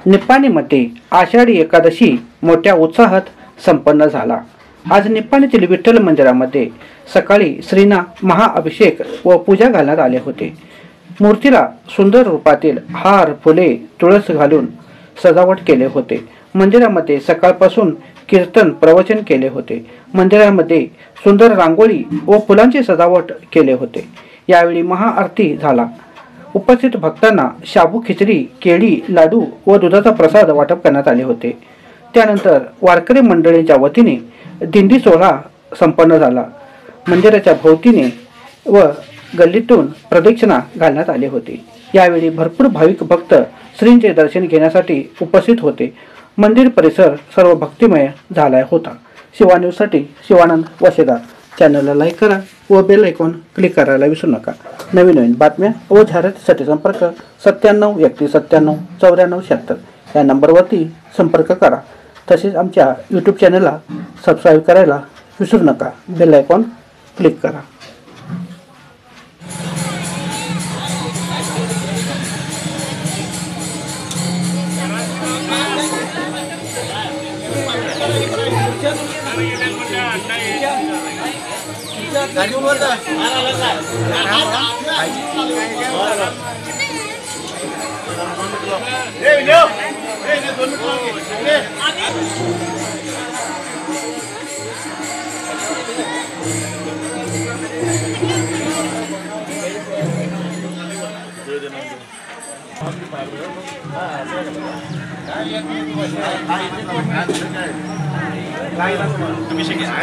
निप्पाणीमध्ये आषाढी एकादशी मोठ्या उत्साहात संपन्न झाला। आज निप्पाणीतील विठ्ठल मंदिरामध्ये सकाळी श्रींना महाअभिषेक व पूजा घालण्यात आले होते। मूर्तीला सुंदर रूपातील हार, फुले, तुळस घालून सजावट केले होते। मंदिरामध्ये सकाळपासून कीर्तन, प्रवचन केले होते। मंदिरामध्ये सुंदर रांगोळी व फुलांची सजावट केले होते। यावेळी महाआरती झाला। उपस्थित भक्तांना शाबू खिचडी, केळी, लाडू व दुधाचा प्रसाद वाटप करण्यात आले होते। त्यानंतर वारकरी मंडळींच्या वतीने दिंडी सोहळा संपन्न झाला। मंदिराच्या भोवतीने व गल्लीतून प्रदक्षिणा घालण्यात आले होते। यावेळी भरपूर भाविक भक्त श्रींचे दर्शन घेण्यासाठी उपस्थित होते। मंदिर परिसर सर्व भक्तिमय झाला होता। शिवा न्यूजसाठी शिवानंद वसेदार। चॅनलला लाईक करा व बेल आयकॉन क्लिक करायला विसरू नका। नवीन बातम्या व जाहिरातीसाठी संपर्क 97 31 97 94 76 या नंबरवरती संपर्क करा। तसेच आमच्या यूट्यूब चॅनलला सबस्क्राईब करायला विसरू नका। बेल आयकॉन क्लिक करा।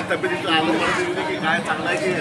तब्येतीचं आलं की काय चांगलं आहे की